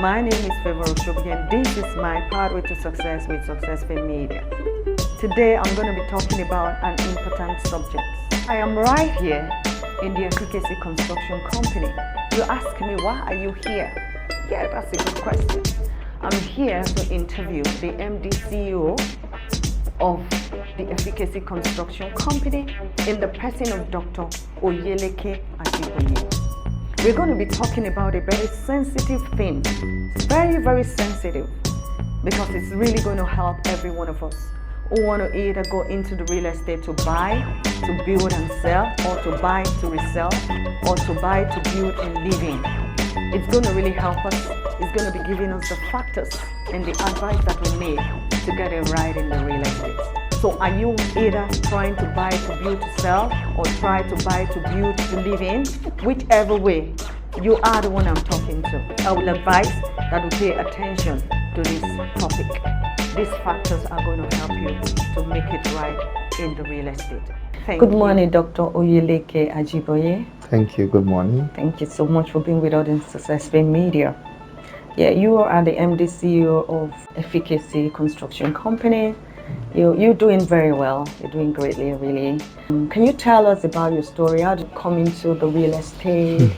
My name is Favor Oshobi, and this is my Pathway to Success with Successful Media. Today I'm going to be talking about an important subject. I am right here in the Efficacy Construction Company. You ask me, why are you here? Yeah, that's a good question. I'm here to interview the MD CEO of the Efficacy Construction Company in the person of Dr. Oyeleke Ajiboye. We're going to be talking about a very sensitive thing. It's very, very sensitive because it's really going to help every one of us who want to either go into the real estate to buy, to build and sell, or to buy to resell, or to buy to build and live in. It's going to really help us. It's going to be giving us the factors and the advice that we need to get it right in the real estate. So are you either trying to buy to build to sell, or try to buy to build to live in? Whichever way, you are the one I'm talking to. I will advise that you pay attention to this topic. These factors are going to help you to make it right in the real estate. Good morning, Dr. Oyeleke Ajiboye. Thank you. Good morning. Thank you so much for being with us in Successful Media. Yeah, you are the MD CEO of Efficacy Construction Company. You're doing very well. You're doing greatly, really. Can you tell us about your story? How did you come into the real estate?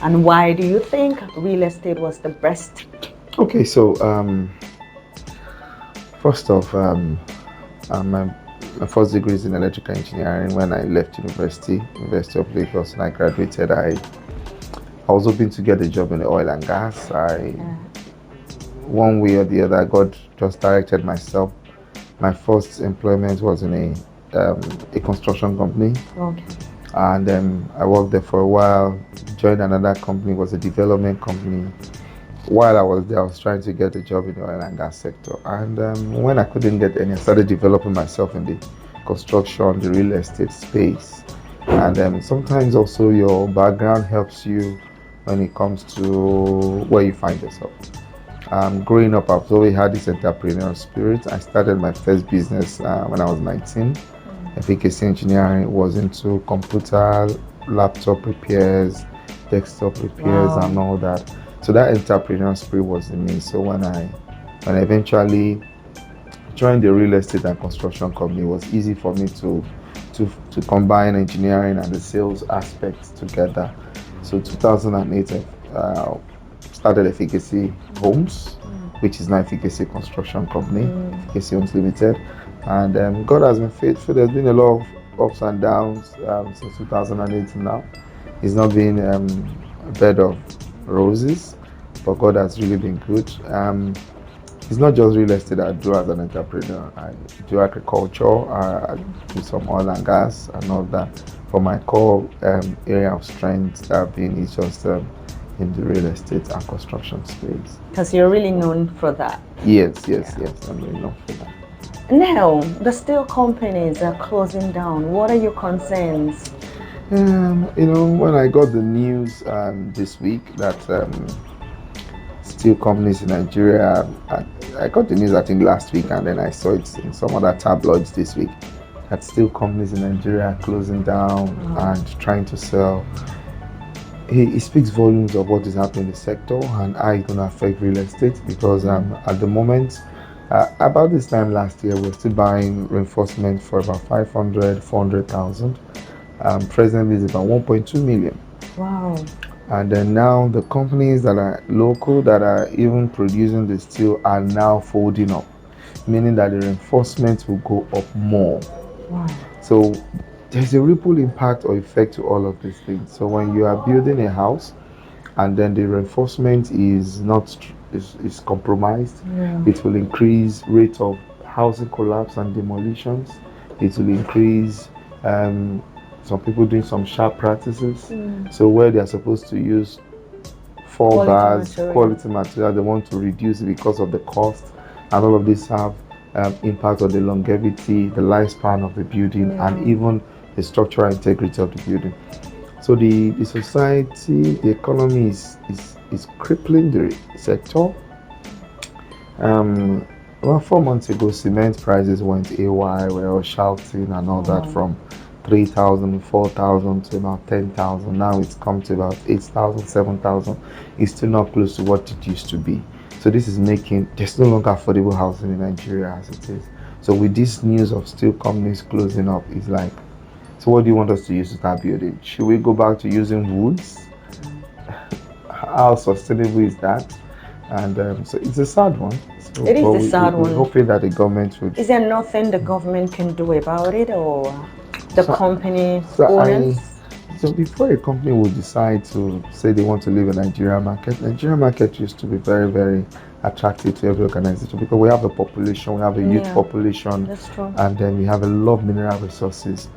And why do you think real estate was the best? Okay, so first off, my first degree is in electrical engineering. When I left University of Lagos, and I graduated, I was hoping to get a job in the oil and gas. One way or the other, God just directed myself. My first employment was in a construction company. Okay. And I worked there for a while. Joined another company, was a development company. While I was there, I was trying to get a job in the oil and gas sector. And when I couldn't get any, I started developing myself in the construction, the real estate space. And sometimes also your background helps you when it comes to where you find yourself. Growing up, I've always had this entrepreneurial spirit. I started my first business when I was 19. Efficacy engineering was into computer, laptop repairs, desktop repairs, and all that. So that entrepreneurial spirit was in me. So when I eventually joined the real estate and construction company, it was easy for me to combine engineering and the sales aspects together. So 2008, I started Efficacy Homes, which is now Efficacy Construction Company, Efficacy Homes Limited. And God has been faithful. There's been a lot of ups and downs since 2008 now. It's not been a bed of roses, but God has really been good. It's not just real estate I do as an entrepreneur. I do agriculture, I do some oil and gas and all that. For my core area of strength, that being is just in the real estate and construction space. Because you're really known for that. Yes, I'm really known for that. Now, the steel companies are closing down. What are your concerns? When I got the news this week that steel companies in Nigeria, I got the news I think last week, and then I saw it in some other tabloids this week, that steel companies in Nigeria are closing down and trying to sell. It speaks volumes of what is happening in the sector and how it's going to affect real estate, because at the moment, about this time last year, we're still buying reinforcement for about 400,000. Presently, it's about 1.2 million. Wow. And then now the companies that are local, that are even producing the steel, are now folding up, meaning that the reinforcement will go up more. Wow. So there's a ripple impact or effect to all of these things. So when you are building a house and then the reinforcement is compromised, it will increase rate of housing collapse and demolitions. It will increase some people doing some sharp practices. So where they are supposed to use quality material, they want to reduce it because of the cost, and all of this have impact on the longevity, the lifespan of the building, and even the structural integrity of the building. So the society, the economy is crippling the sector. About 4 months ago, cement prices went AY. We were all shouting and all that from 3,000, 4,000 to about 10,000. Now it's come to about 8,000, 7,000. It's still not close to what it used to be. So this is making, there's no longer affordable housing in Nigeria as it is. So with this news of steel companies closing up, it's like, so what do you want us to use to start building? Should we go back to using woods? How sustainable is that? And so it's a sad one. So, It is a sad we're one. hoping that the government would. Is there nothing the government can do about it, or the company So owners? So before a company would decide to say they want to leave a Nigerian market used to be very, very attractive to every organization because we have a population, we have a youth population, That's true. and then we have a lot of mineral resources.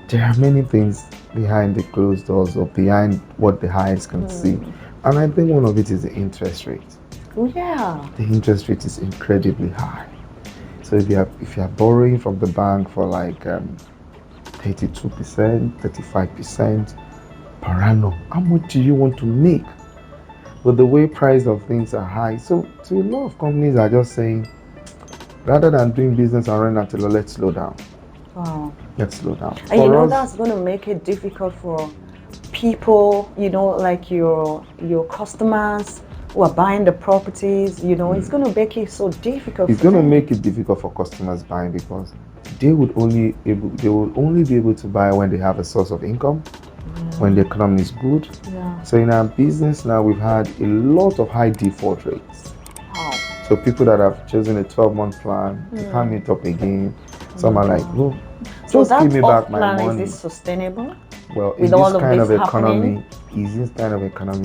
There are many things behind the closed doors or behind what the eyes can see. And I think one of it is the interest rate. Yeah. The interest rate is incredibly high. So if you are borrowing from the bank for like 32%, 35% per annum, how much do you want to make? But the way price of things are high, so a lot of companies are just saying, rather than doing business and running at a low, let's slow down. Wow. Let's slow down. And you know that's going to make it difficult for people, like your customers who are buying the properties, it's going to make it so difficult. It's going to make it difficult for customers buying because they will only be able to buy when they have a source of income, when the economy is good. Yeah. So in our business now, we've had a lot of high default rates. Wow. So people that have chosen a 12-month plan, they can't meet up again. Some are like, well, just give me back my money. Is this sustainable? Well, in this kind of economy,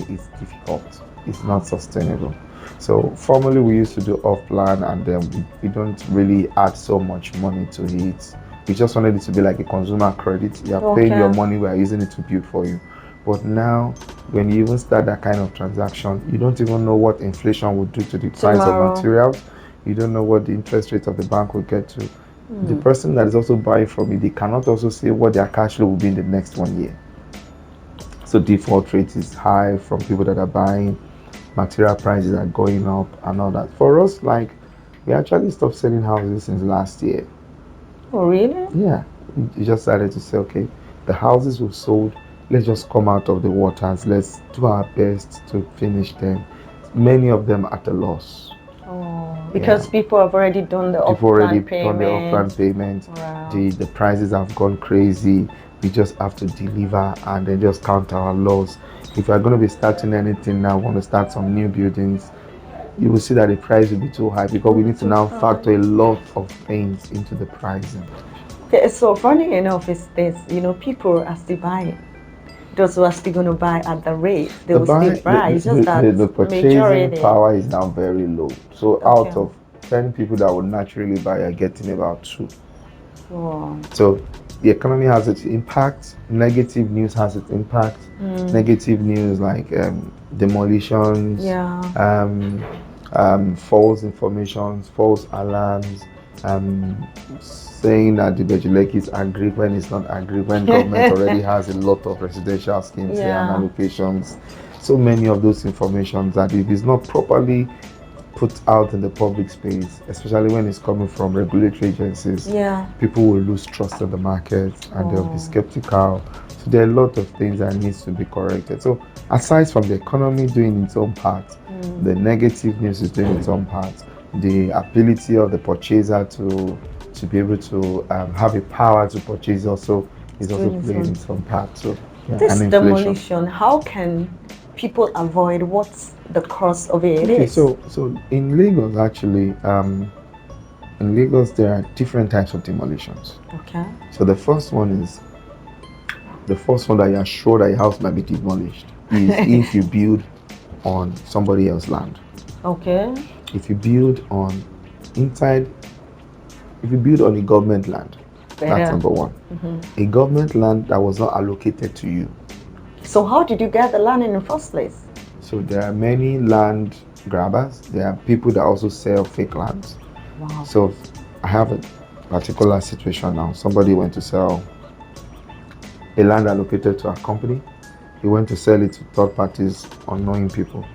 it's difficult. It's not sustainable. So formerly we used to do off plan, and then we don't really add so much money to it. We just wanted it to be like a consumer credit. You are paying your money, we are using it to build for you. But now, when you even start that kind of transaction, you don't even know what inflation will do to the price of materials. You don't know what the interest rate of the bank will get to. The person that is also buying from you, they cannot also say what their cash flow will be in the next 1 year. So default rate is high from people that are buying. Material prices are going up and all that. For us, like, we actually stopped selling houses since last year. Oh, really? Yeah. We just decided to say, okay, the houses we've sold, let's just come out of the waters. Let's do our best to finish them. Many of them at a loss. Oh, because people have already done the off-plan payment. Wow. The prices have gone crazy. We just have to deliver and then just count our loss. If we're going to be starting anything now, want to start some new buildings, you will see that the price will be too high because we need to now factor a lot of things into the pricing. Okay, so funny enough is this, people are still buying. Those who are still going to buy at the rate, they will still buy. It's just that the purchasing power is now very low. So out of 10 people that would naturally buy, are getting about 2. Wow. So the economy has its impact. Negative news has its impact. Negative news like demolitions, false information, false alarms, saying that the Oyeleke is angry when it's not angry, when government already has a lot of residential schemes here and allocations. So many of those informations that if it's not properly put out in the public space, especially when it's coming from regulatory agencies, people will lose trust in the market and they'll be skeptical. So there are a lot of things that needs to be corrected. So aside from the economy doing its own part, the negative news is doing its own part. The ability of the purchaser to be able to have a power to purchase also is also playing its own part. So this demolition, how can people avoid what's the cost of it is? So in Lagos actually, in Lagos there are different types of demolitions. Okay. So the first one that you are sure that your house might be demolished is if you build on somebody else's land. Okay. If you build on a government land, that's number one. A government land that was not allocated to you. So how did you get the land in the first place? So there are many land grabbers. There are people that also sell fake lands. Wow. So I have a particular situation now. Somebody went to sell a land allocated to a company. He went to sell it to third parties, unknowing people.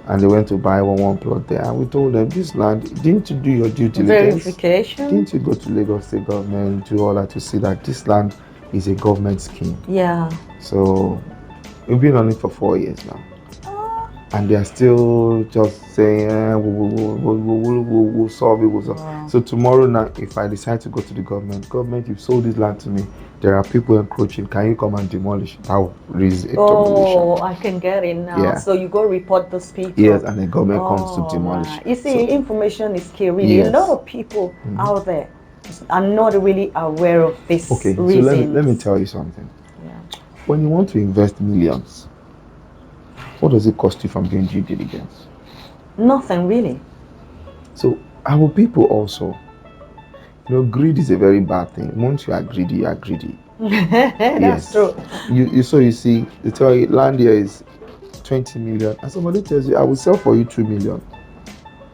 And they went to buy one plot there. And we told them, this land, didn't you do your due diligence? Verification? Didn't you go to Lagos State government, do all that to see that this land is a government scheme. Yeah. So we've been on it for 4 years now. Oh. And they are still just saying, we'll solve it. Wow. So tomorrow now, if I decide to go to the government, you've sold this land to me. There are people encroaching. Can you come and demolish? That will raise a demolition. Oh, I can get it now. Yeah. So you go report those people. Yes, and the government comes to demolish. Right. You see, So, information is key. Really, yes. a lot of people out there are not really aware of this. Okay, reasons. so let me tell you something. Yeah. When you want to invest millions, what does it cost you from doing due diligence? Nothing really. So our people also, greed is a very bad thing. Once you are greedy, you are greedy. That's true. You see, they tell you land here is 20 million, and somebody tells you, I will sell for you 2 million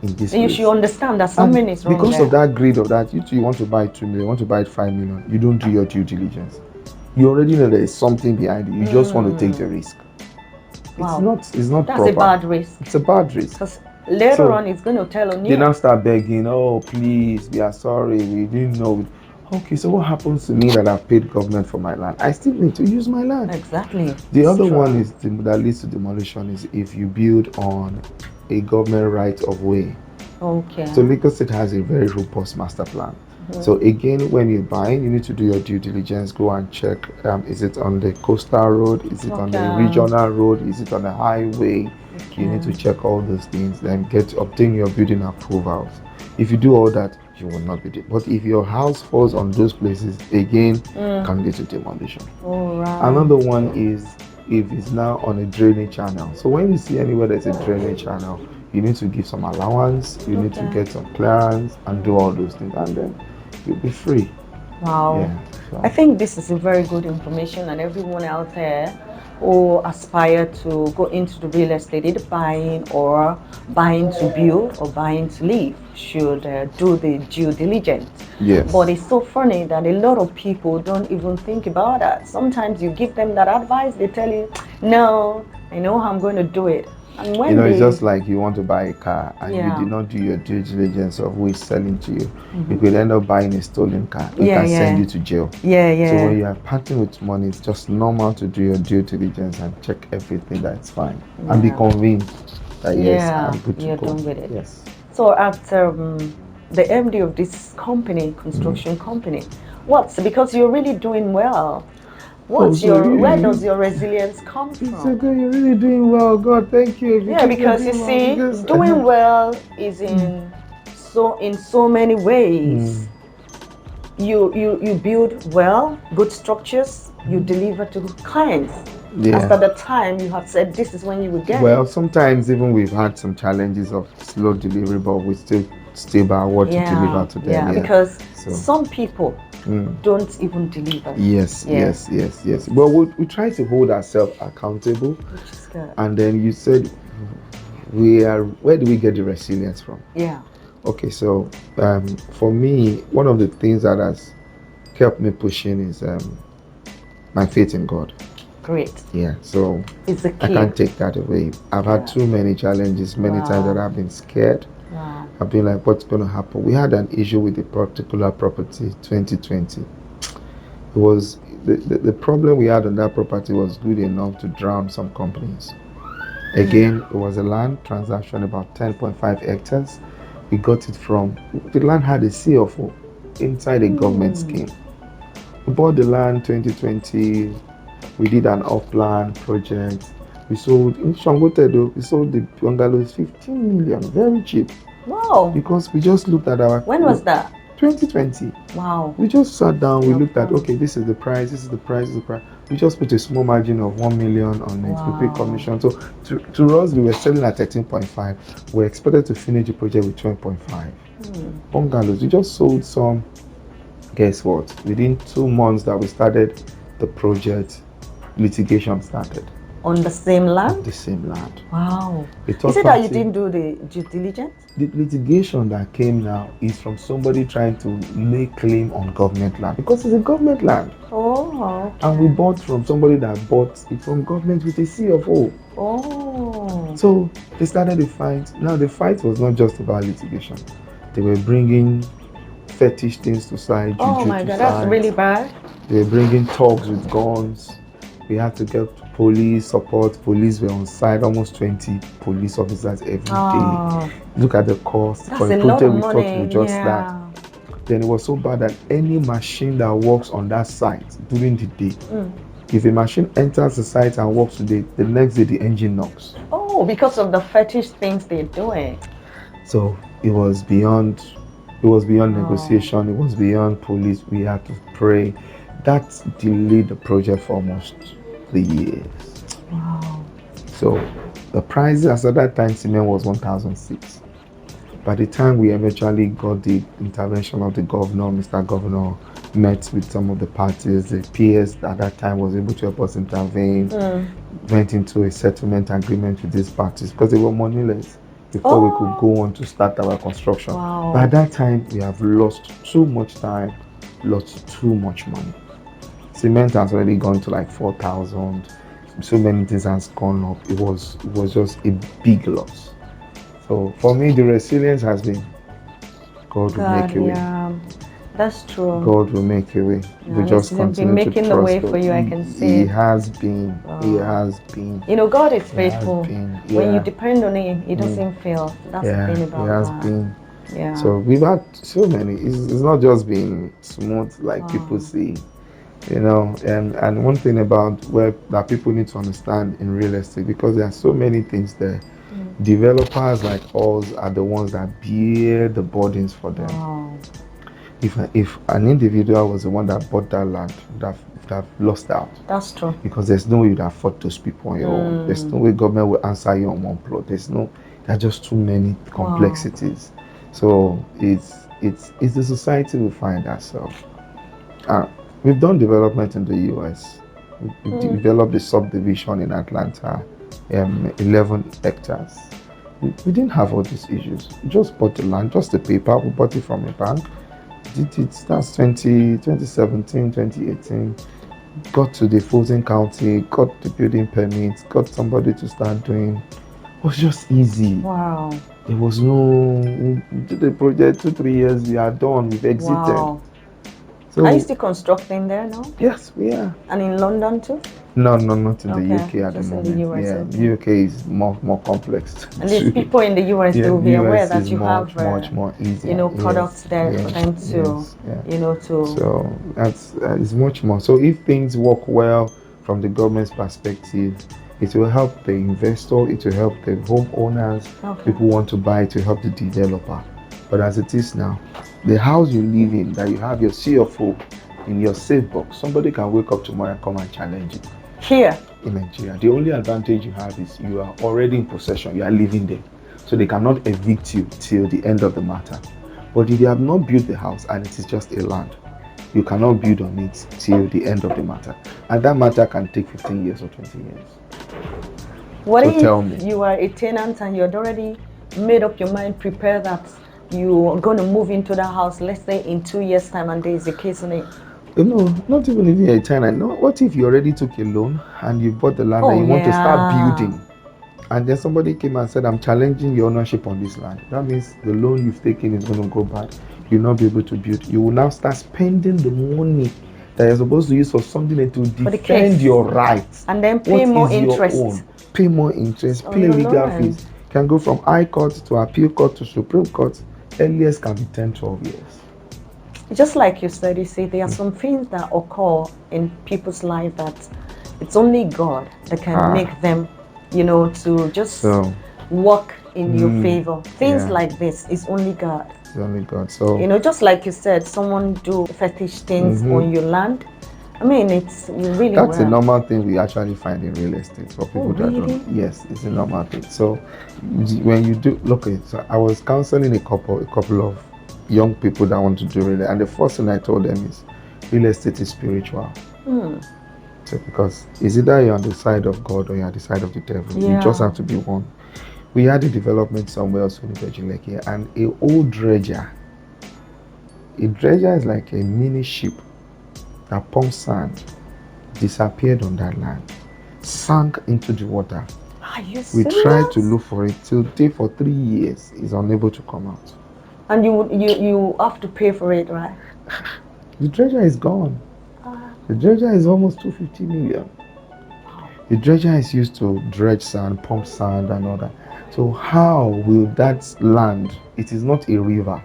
in this You place. should understand that something is wrong because there. of that greed of that, you want to buy 2 million, you want to buy 5 million, you don't do your due diligence. You already know there is something behind it. You just want to take the risk. Wow. It's not That's proper. a bad risk. It's a bad risk. Because later on, it's going to tell on you. They now start begging, oh, please, we are sorry, we didn't know. Okay, so what happens to me that I've paid government for my land? I still need to use my land. Exactly. The other one is that leads to demolition is if you build on a government right of way. Okay. So Lagos State has a very robust master plan. So again, when you're buying, you need to do your due diligence. Go and check, is it on the coastal road? Is it on the regional road? Is it on the highway? Okay. You need to check all those things, then obtain your building approvals. If you do all that, you will not be there. But if your house falls on those places, again, can lead to demolition. All right. Another one is if it's now on a drainage channel. So when you see anywhere there's a drainage channel, you need to give some allowance, you need to get some clearance and do all those things, and then you'll be free. Wow. Yeah, so. I think this is a very good information, and everyone out there who aspire to go into the real estate, either buying or buying to build or buying to live, should do the due diligence. Yes. But it's so funny that a lot of people don't even think about that. Sometimes you give them that advice, they tell you, no, I know how I'm going to do it. And when it's just like you want to buy a car and you did not do your due diligence of who is selling to you. You could end up buying a stolen car. It can send you to jail. So when you are parting with money, it's just normal to do your due diligence and check everything that's fine. And be convinced that yes, I'm good to go. Done with it. Yes. So after the MD of this company, construction company, because you're really doing well. Where does your resilience come from? So you're really doing well, God, thank you. Because you see, doing well is in so many ways. You build well, good structures, you deliver to clients. After the time you have said this is when you will get it. Sometimes even we've had some challenges of slow delivery, but we still stay by what to deliver to them. Because some people don't even deliver. Yes. Well, we try to hold ourselves accountable. Which is good. And then you said, where do we get the resilience from? Yeah. Okay, so for me, one of the things that has kept me pushing is my faith in God. Great. Yeah, so it's the key. I can't take that away. I've had too many challenges, many times that I've been scared. Wow. I've been like, what's going to happen? We had an issue with a particular property, 2020. It was, the problem we had on that property was good enough to drown some companies. Again, it was a land transaction, about 10.5 hectares. We got it from, the land had a CFO inside a government scheme. We bought the land 2020. We did an off-plan project. We sold, in Shangotedo, we sold the bungalows 15 million, very cheap. Wow. Because we just looked at our... When was that? 2020. Wow. We just sat down, we looked at, okay, this is the price, this is the price, this is the price. We just put a small margin of 1 million on it. Wow. We paid commission. So to us, we were selling at 13.5. We expected to finish the project with 12.5. Bungalows, we just sold some. Guess what? Within 2 months that we started the project, litigation started. On the same land? On the same land. Wow. Is it that you didn't do the due diligence? The litigation that came now is from somebody trying to lay claim on government land, because it's a government land. Oh, okay. And we bought from somebody that bought it from government with a CFO. Oh. So they started the fight. Now the fight was not just about litigation. They were bringing fetish things to side. Oh my God, that's really bad. They were bringing thugs with guns. We had to get police support. Police were on site, almost 20 police officers every day. Oh, Look at the cost. that's For a a lot of project we thought money. would just start. Yeah. Then it was so bad that any machine that works on that site during the day, if a machine enters the site and works today, the next day the engine knocks. Oh, because of the fetish things they're doing. So it was beyond negotiation, it was beyond police. We had to pray. That delayed the project for almost 3 years. Wow. So the prices at that time, cement was 1,006. By the time we eventually got the intervention of the governor, Mr. Governor met with some of the parties, the PS at that time was able to help us intervene, went into a settlement agreement with these parties because they were moneyless before we could go on to start our construction. Wow. By that time, we have lost too much time, lost too much money. Cement has already gone to like 4,000. So many things has gone up. It was just a big loss. So for me, the resilience has been God will make a way. Yeah, that's true. God will make a way. Yeah, We just He's been continue to making trust the way God. for you. I can see He it. has been. He has been. You know, God is He has faithful. been. When you Yeah. depend on Him, He doesn't fail. That's the thing He about has God. been. Yeah. So we've had so many. It's not just been smooth like people see, you know. And one thing about that people need to understand in real estate, because there are so many things there. Developers like us are the ones that bear the burdens for them. Wow. If an individual was the one that bought that land, would have lost out. That's true. Because there's no way you'd afford those people on your own. There's no way government will answer you on one plot. There are just too many complexities. So it's the society we find ourselves. We've done development in the US. We've developed a subdivision in Atlanta, 11 hectares. We didn't have all these issues. We just bought the land, just the paper. We bought it from a bank. That's 2017, 2018. Got to the Fulton County, got the building permits, got somebody to start doing. It was just easy. Wow. There was no. We did the project 2-3 years. We are done. We've exited. Wow. So, are you still constructing there now? Yes, we are. And in London too? No, not in the UK at the moment. In the US, yeah, the UK is more complex. And these people in the US, they will be aware that you have much more easy. Products there for them to, So that's it's much more. So if things work well from the government's perspective, it will help the investor. It will help the homeowners. People want to buy it to help the developer. But as it is now, the house you live in, that you have your CFO in your safe box, somebody can wake up tomorrow and come and challenge it. Here in Nigeria, the only advantage you have is you are already in possession. You are living there, so they cannot evict you till the end of the matter. But if you have not built the house and it is just a land, you cannot build on it till the end of the matter, and that matter can take 15 years or 20 years. What if you are a tenant and you had already made up your mind, prepare that you are going to move into the house, let's say in 2 years' time, and there is a case on it? No, not even if you're a tenant. No, what if you already took a loan and you bought the land and you want to start building, and then somebody came and said, I'm challenging your ownership on this land? That means the loan you've taken is going to go bad. You'll not be able to build. You will now start spending the money that you're supposed to use for something to defend your rights. And then pay more interest. Pay more interest, pay legal fees. Can go from High Court to Appeal Court to Supreme Court. Earliest can be 10, 12 years. Just like you said, you see, there are some things that occur in people's life that it's only God that can make them, to just work in your favor. Things like this is only God. It's only God. So just like you said, someone do fetish things on your land. I mean, it's really that's a normal thing we actually find in real estate for people that really? don't. Yes, it's a normal thing. So when you do so I was counseling a couple of young people that want to do real estate, and the first thing I told them is real estate is spiritual. So because it's either you're on the side of God or you're on the side of the devil. You just have to be one. We had a development somewhere else in Oyeleke, and a old dredger. A dredger is like a mini ship that pumps sand, disappeared on that land, sank into the water. Are you serious? We tried to look for it till day for 3 years. It's unable to come out. And you have to pay for it, right? The treasure is gone. The dredger is almost 250 million. The dredger is used to dredge sand, pump sand, and all that. So how will that land? It is not a river.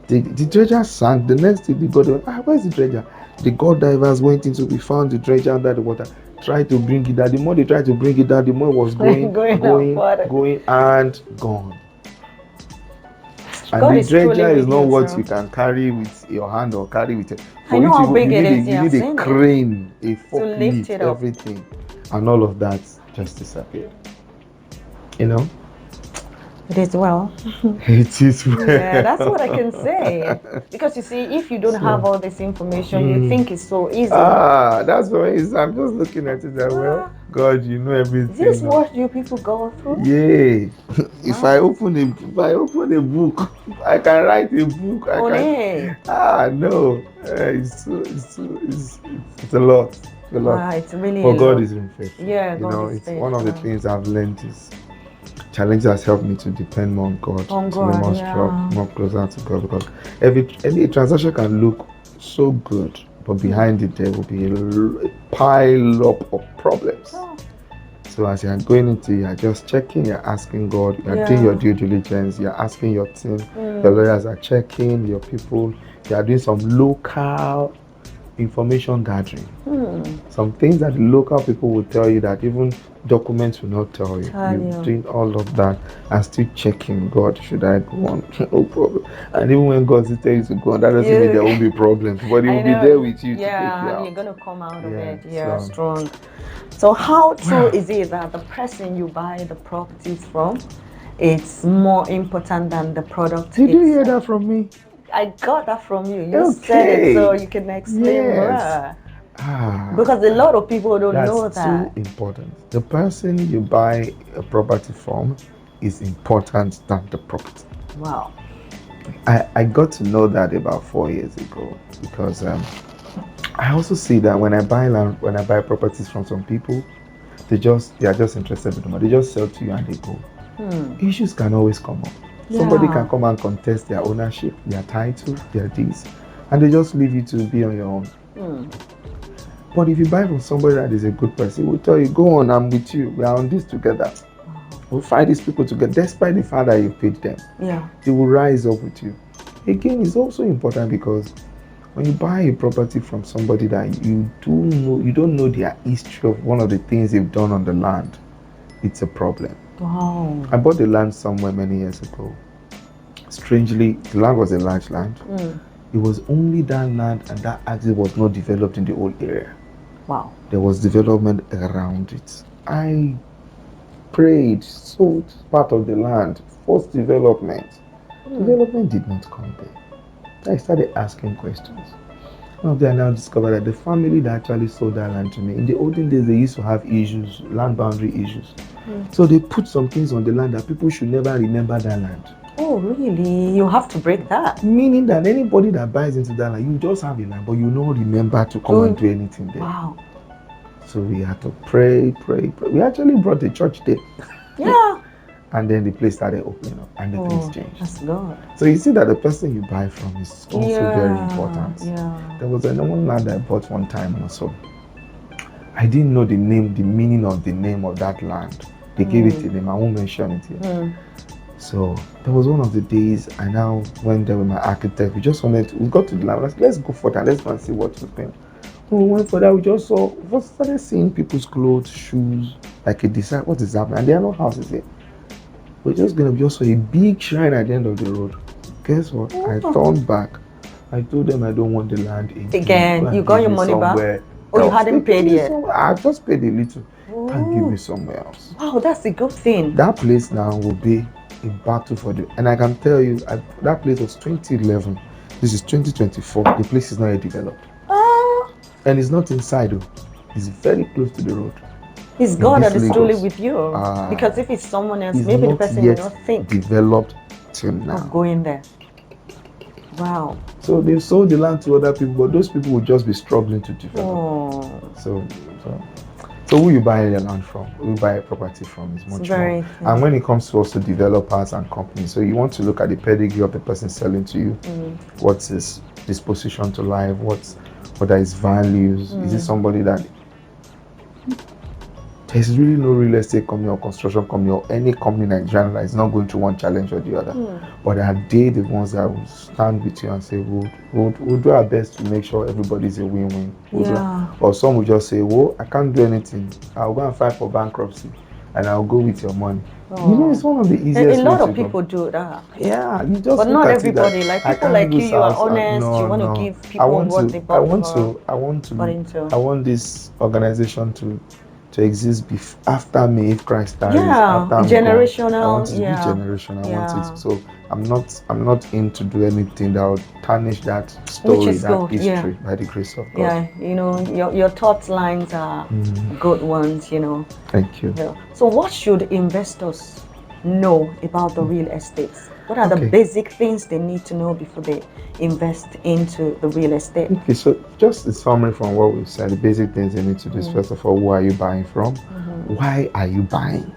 The dredger sank. The next thing they got, where's the dredger? The god divers went into, we found the dredger under the water, tried to bring it down. The more they tried to bring it down, the more it was going, going, and gone. And God the is truly dredger is with not you, what sir. you can carry with your hand or carry with it. I know how big you it need is, you yeah, need I've a seen it. crane, a lift forklift, it up. everything, and all of that just disappeared. You know? It is well. It is well. Yeah, that's what I can say. Because you see, if you don't have all this information, you think it's so easy. That's why I'm just looking at it that, well, God, you know everything. This is what you people go through? Yeah. If I open a book, I can write a book. No. It's a lot. It's a lot. It's really But a God lot. is in faith. Yeah, You God know, is it's one of the faithful. things I've learned is challenge has helped me to depend more on God, On to be God, more strong, more closer to God, because any transaction can look so good, but behind it there will be a pile up of problems. So as you are going into, you are just checking, you're asking God, you are doing your due diligence, you're asking your team, your lawyers are checking, your people, you are doing some local information gathering. Some things that the local people will tell you that even documents will not tell you. You're doing all of that and still checking, God, should I go on? No problem. And even when God tells you to go on, that doesn't mean there won't be problems, but He will be there with you to take you out. You're going to come out of it. Yeah, strong. So how true is it that the person you buy the properties from, it's more important than the product? Did you hear that from me? I got that from you. You said it, so you can explain more. Because a lot of people don't know that. That's too important. The person you buy a property from is important than the property. Wow. I got to know that about 4 years ago, because I also see that when I buy land, when I buy properties from some people, they are just interested in the money. They just sell to you and they go. Issues can always come up. Somebody can come and contest their ownership, their title, their deeds, and they just leave you to be on your own. But if you buy from somebody that is a good person, he will tell you, go on, I'm with you. We are on this together. We'll fight these people together, despite the fact that you paid them. They will rise up with you. Again, it's also important because when you buy a property from somebody that you don't know their history of one of the things they've done on the land, it's a problem. Wow. I bought the land somewhere many years ago. Strangely, the land was a large land. It was only that land and that axis was not developed in the old area. Wow. There was development around it. I prayed, sold part of the land, forced development. Development did not come there. I started asking questions. One of them I now discovered that the family that actually sold that land to me, in the olden days, they used to have issues, land boundary issues. So they put some things on the land that people should never remember that land. Oh, really? You have to break that. Meaning that anybody that buys into that land, you just have a land, but you don't remember to come and do anything there. Wow. So we had to pray. We actually brought the church there. Yeah. And then the place started opening up and the things changed. That's good. So you see that the person you buy from is also very important. There was another land I bought one time also. I didn't know the meaning of the name of that land. They gave it a name, I won't mention it here. So there was one of the days I now went there with my architect. We got to the land. Let's go for that. Let's go and see what's going on. When we went for that, we started seeing people's clothes, shoes, like a design. What is happening? And there are no houses here. We're just going to just saw a big shrine at the end of the road. Guess what? I turned back. I told them I don't want the land again. You got your money back? Or you hadn't paid yet? I just paid a little. Can give me somewhere else. Wow, that's a good thing. That place now will be a battle for you. And I can tell you, that place was 2011. This is 2024. The place is not yet developed. And it's not inside though. It's very close to the road. It's God that is truly with you. Because if it's someone else, maybe the person will not think. Developed till now. Of going there. Wow. So they've sold the land to other people, but those people will just be struggling to develop. So who you buy the land from, who you buy a property from is much more. And when it comes to also developers and companies, so you want to look at the pedigree of the person selling to you. What's his disposition to life? What are his values? Is he somebody that there's really no real estate company or construction company or any company in Nigeria that is not going through one challenge or the other? But are they the ones that will stand with you and say, we'll do our best to make sure everybody's a win-win? Or some will just say, well, I can't do anything. I'll go and fight for bankruptcy and I'll go with your money. It's one of the easiest. A lot of people do that. Yeah, you just. But not everybody. Like people like you are honest. You want to give people what they bought for. I want this organization to exist after me if Christ tarries. After I'm generational. Gone. I want it to be generational. I want it. So I'm not in to do anything that would tarnish that story, that history, by the grace of God. Yeah, your thought lines are good ones. Thank you. Yeah. So what should investors know about the real estates? What are the basic things they need to know before they invest into the real estate? Okay, so just a summary from what we've said, the basic things they need to do is, first of all, who are you buying from? Why are you buying?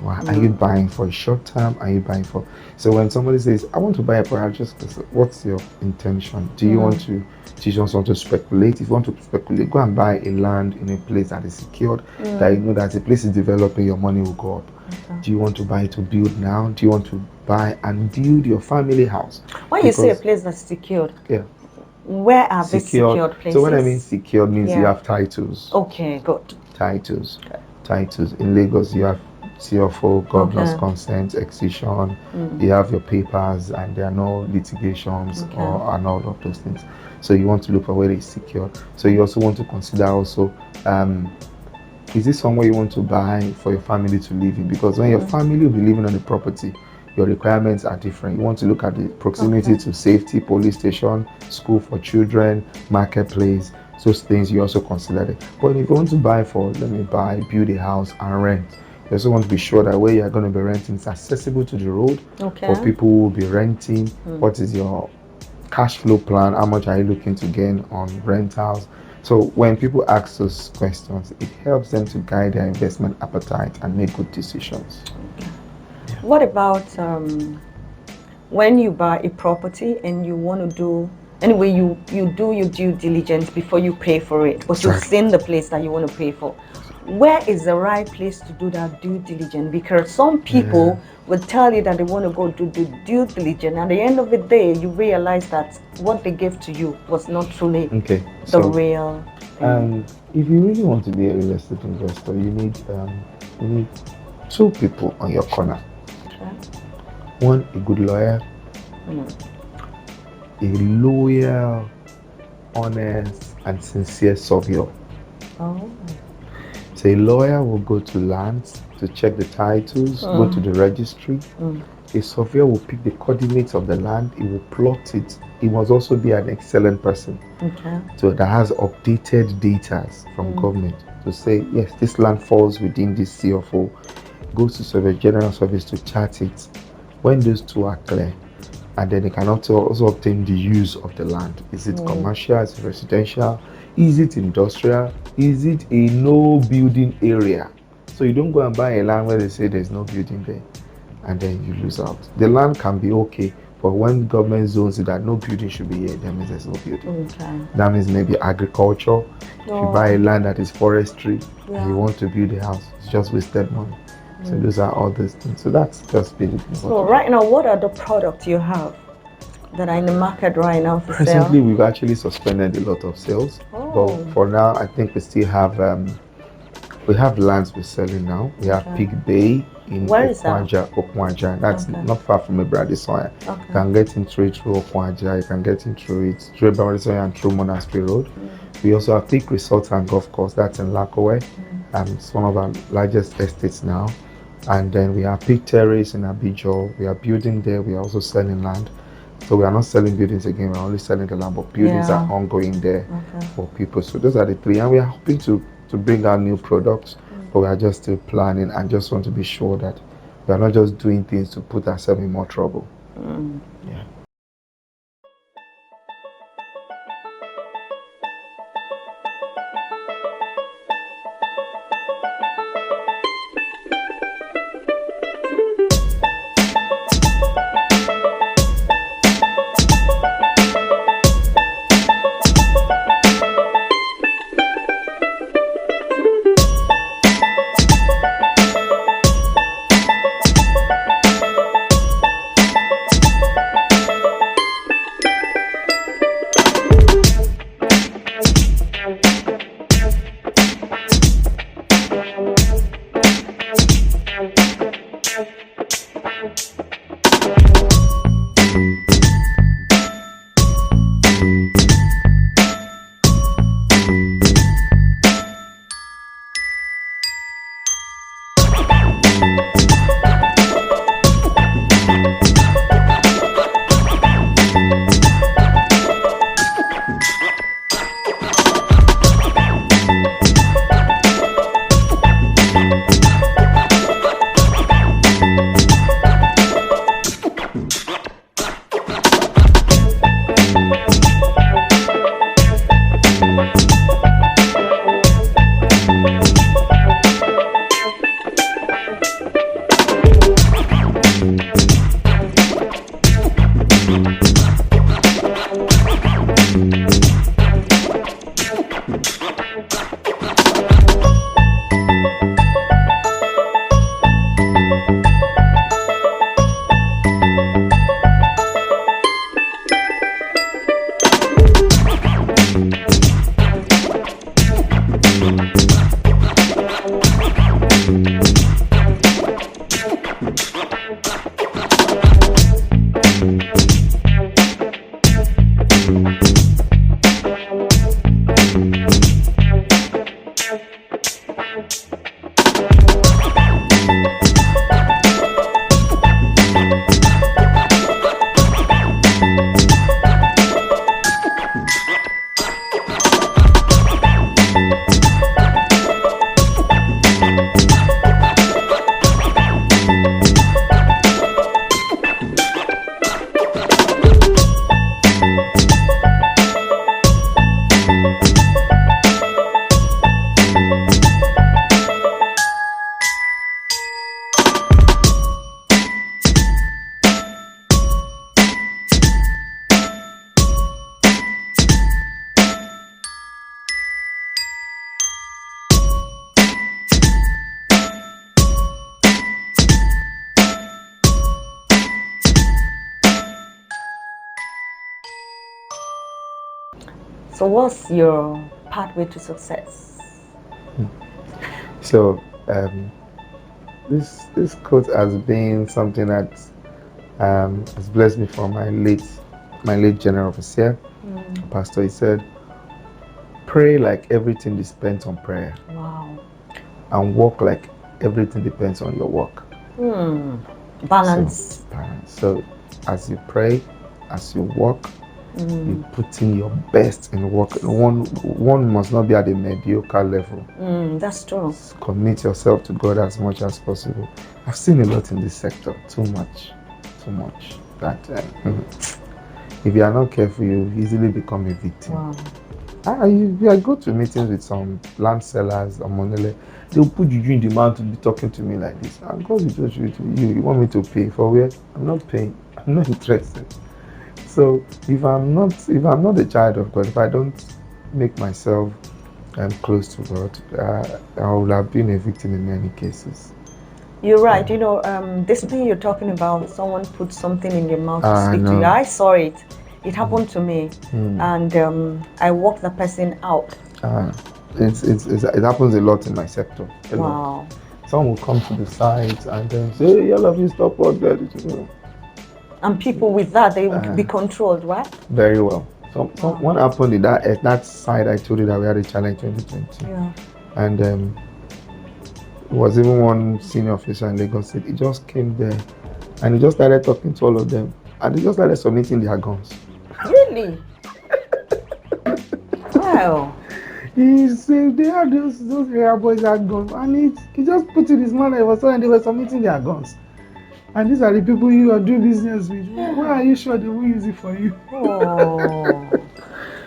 Why are you buying for a short term? Are you buying for? So when somebody says, I want to buy a product, just what's your intention? Do you want to? Do you just want to speculate? If you want to speculate, go and buy a land in a place that is secured, that you know that the place is developing, your money will go up. Do you want to buy to build now? Do you want to buy and build your family house? When you say a place that's secured, where are these secured places? So when I mean secured means you have titles. Okay, good. Titles. In Lagos, you have CFO, governor's consent, accession. You have your papers, and there are no litigations and all of those things. So you want to look for where it's secure. So you also want to consider also, is this somewhere you want to buy for your family to live in? Because when your family will be living on the property, your requirements are different. You want to look at the proximity to safety, police station, school for children, marketplace. Those things you also consider it. But if you want to buy build a house and rent, you also want to be sure that where you are going to be renting is accessible to the road for people who will be renting. What is your cash flow plan? How much are you looking to gain on rentals? So when people ask those questions, it helps them to guide their investment appetite and make good decisions. What about when you buy a property and you want to do, anyway, you do your due diligence before you pay for it, but you've seen the place that you want to pay for. Where is the right place to do that due diligence? Because some people will tell you that they want to go do the due diligence, and at the end of the day, you realize that what they gave to you was not truly the real thing. If you really want to be a real estate investor, you need two people on your corner. One, a good lawyer, a loyal, honest, and sincere surveyor. So a lawyer will go to lands to check the titles, go to the registry. A surveyor will pick the coordinates of the land, he will plot it. He must also be an excellent person. So that has updated data from government to say, yes, this land falls within this CFO. Goes to Survey General Service to chart it. When those two are clear, and then they can also obtain the use of the land. Is it commercial? Is it residential? Is it industrial? Is it a no building area? So you don't go and buy a land where they say there's no building there, and then you lose out. The land can be okay, but when government zones it that no building should be here, that means there's no building. That means maybe agriculture. If you buy a land that is forestry and you want to build a house, it's just wasted money. So those are all those things. So that's just basically. So right now, what are the products you have that are in the market right now for sale? Presently, we've actually suspended a lot of sales. But for now, I think we still have lands we're selling now. We have Pig Bay in Okwaja. That's not far from Ibradisoya. You can get into it through Okwaja. You can get into it through Ibradisoya and through Monastery Road. We also have Peak Resort and Golf Course. That's in Lakowe. It's one of our largest estates now. And then we have Peak Terrace in Ajiboye. We are building there. We are also selling land. So we are not selling buildings again. We're only selling the land, but buildings are ongoing there for people. So those are the three. And we are hoping to bring out new products, but we are just still planning and just want to be sure that we are not just doing things to put ourselves in more trouble. So what's your pathway to success? So this quote has been something that has blessed me from my late general officer, pastor. He said, "Pray like everything depends on prayer." Wow. And work like everything depends on your work. Balance. So as you pray, as you work, you put in your best in work. One must not be at a mediocre level. That's true. Commit yourself to God as much as possible. I've seen a lot in this sector, too much. That if you are not careful, you easily become a victim. Wow. I go to meetings with some land sellers or money. They'll put you in the mouth to be talking to me like this. And God will just you. You want me to pay for where? I'm not paying. I'm not interested. So if I'm not a child of God, if I don't make myself close to God, I will have been a victim in many cases. You're right. You know, this thing you're talking about, someone put something in your mouth to speak to you. I saw it. It happened to me, and I walked the person out. It happens a lot in my sector. Wow. Someone will come to the site and then say, "Hey, all of you stop work there." And people with that, they would be controlled, right? Very well. So what happened in that side, I told you that we had a challenge 2020. Yeah. And it was even one senior officer in Lagos State. He just came there and he just started talking to all of them. And they just started submitting their guns. Really? Wow. He said they had those area boys had guns. And he just put in his mind and they were submitting their guns. And these are the people you are doing business with. Yeah. Why are you sure they won't use it for you? Oh.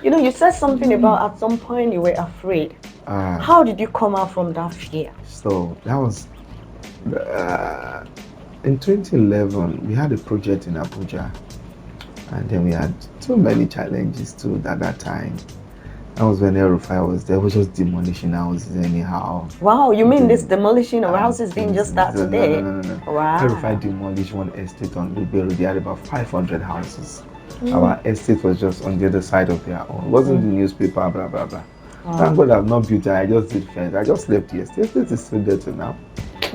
You know, you said something about at some point you were afraid. How did you come out from that fear? So that was in 2011. We had a project in Abuja, and then we had too many challenges too at that time. That was when El-Rufai was there. We was just demolishing houses anyhow. Wow, you mean this demolishing of houses didn't just start today? No. Wow. El-Rufai demolished one estate on Lube Road. They had about 500 houses. Our estate was just on the other side of their own. It wasn't the newspaper, blah, blah, blah. Thank God I've not built it. I just did fence. I just left the estate. The estate is still there till now.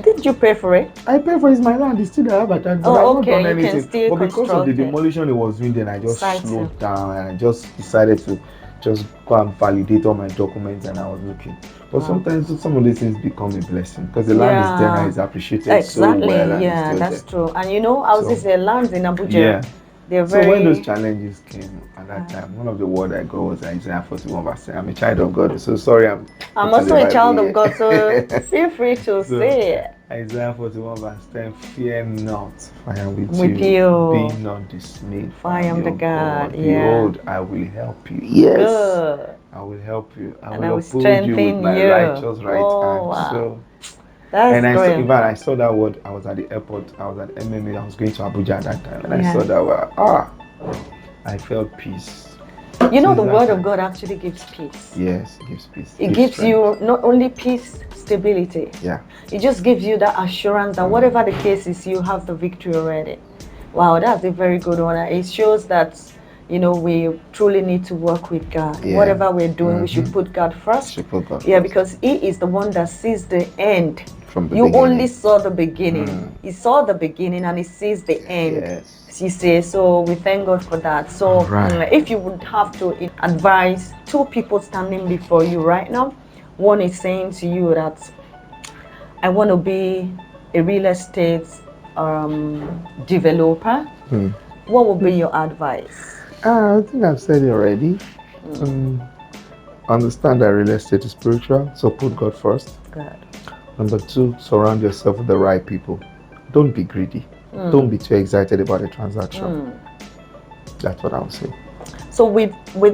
Did you pay for it? I pay for it. It's my land. It's still there, but I've not done anything. But because of the demolition it was doing, then I just slowed down and I just decided to just go and validate all my documents, and I was looking. But sometimes some of these things become a blessing because the land is there and it's appreciated so well. Yeah, that's true. And you know, houses, there lands in Abuja. Yeah. They're so when those challenges came at that time, one of the words I got was Isaiah 41 verse 10. I'm a child of God. So sorry, I'm also a child of God. So feel free to say it. Isaiah 41 verse 10, fear not, for I am with you. Be not dismayed, for I am the God. Behold, I will help you. Yes. Good. I will help you. I will uphold you with my righteous right hand. Wow. So that's great. In fact, I saw that word. I was at the airport. I was at MMA. I was going to Abuja at that time, and I saw that word. I felt peace. You know, the Seasons word of and- God actually gives peace. Yes, it gives peace. It gives you not only peace, stability. Yeah. It just gives you that assurance that whatever the case is, you have the victory already. Wow, that's a very good one. It shows that, you know, we truly need to work with God. Yeah. Whatever we're doing, we should put God first. Should put God Yeah, first. because He is the one that sees the end. From the You beginning. only saw the beginning. He saw the beginning and He sees the end. Yes. You say, so we thank God for that. So Right. if you would have to advise two people standing before you right now, one is saying to you that I want to be a real estate developer. What would be your advice? I think I've said it already. Understand that real estate is spiritual, so put God first. Good. Number two, surround yourself with the right people. Don't be greedy. Don't be too excited about a transaction. That's what I would say. So with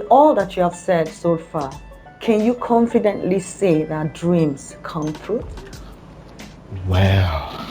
all that you have said so far, can you confidently say that dreams come true? Well,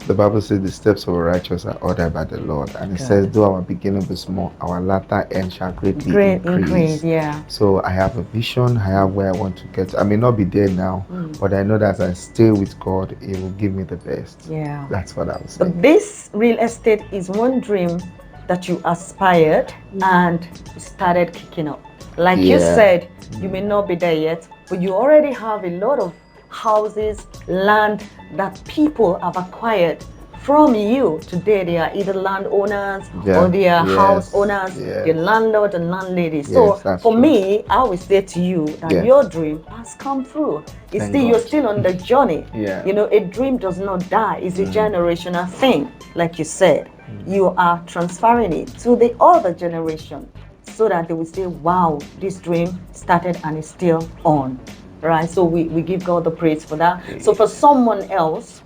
the Bible says the steps of a righteous are ordered by the Lord, and it says, though our beginning be small, our latter end shall greatly increase. Yeah. So I have a vision, I have where I want to get. I may not be there now, but I know that as I stay with God, He will give me the best. Yeah. That's what I would say. But this real estate is one dream that you aspired and started kicking up. Like you said, you may not be there yet, but you already have a lot of houses, land that people have acquired from you. Today they are either landowners or they are house owners, the landlord and landlady. So for me, I always say to you that your dream has come through. It's still, you're still on the journey. You know, a dream does not die. It's a generational thing, like you said. You are transferring it to the other generation so that they will say, wow, this dream started and is still on. Right? So we give God the praise for that. So for someone else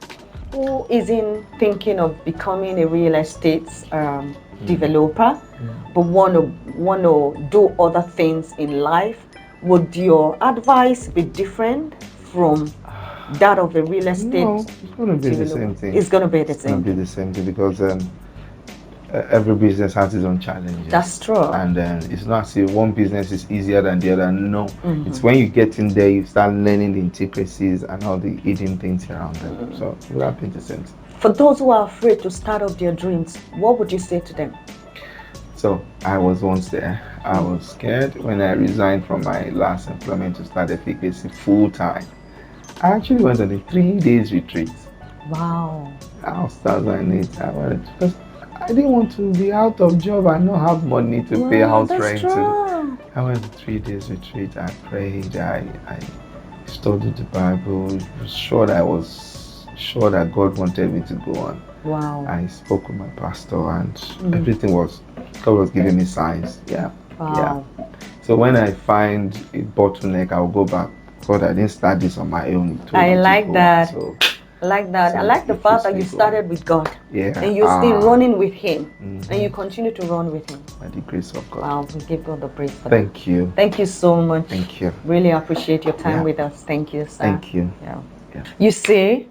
who isn't thinking of becoming a real estate developer, but want to do other things in life, would your advice be different from that of a real estate? No, it's going to be the same thing. It's going to be the It's going same. to be the same thing because every business has its own challenges. That's true. And it's not as if one business is easier than the other. No, it's when you get in there, you start learning the intricacies and all the hidden things around them. So it will happen the same thing. For those who are afraid to start up their dreams, what would you say to them? So I was once there. I was scared when I resigned from my last employment to start Efficacy full time. I actually went on a 3 days retreat. Wow. I was 2008. I went because I didn't want to be out of job and not have money to pay house rent. I went to 3 days retreat. I prayed. I studied the Bible. I was sure that God wanted me to go on. Wow. I spoke with my pastor and everything God was giving me signs. Yeah. Wow. Yeah. So when I find a bottleneck, I'll go back. God, I didn't start this on my own. I like that. I like that. I like the fact that you started with God. Yeah. And you're still running with Him. And you continue to run with Him. By the grace of God. Wow, we give God the praise for that. Thank you. Thank you so much. Thank you. Really appreciate your time with us. Thank you, sir. Thank you. Yeah. Yeah. You see,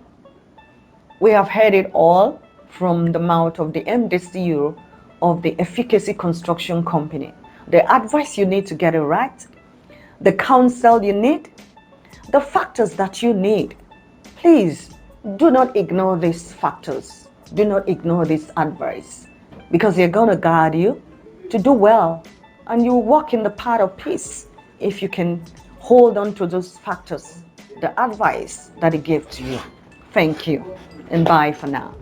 we have heard it all from the mouth of the MD CEO of the Efficacy Construction Company. The advice you need to get it right, the counsel you need, the factors that you need. Please do not ignore these factors. Do not ignore this advice because they're going to guide you to do well and you walk in the path of peace if you can hold on to those factors, the advice that He gave to you. Thank you and bye for now.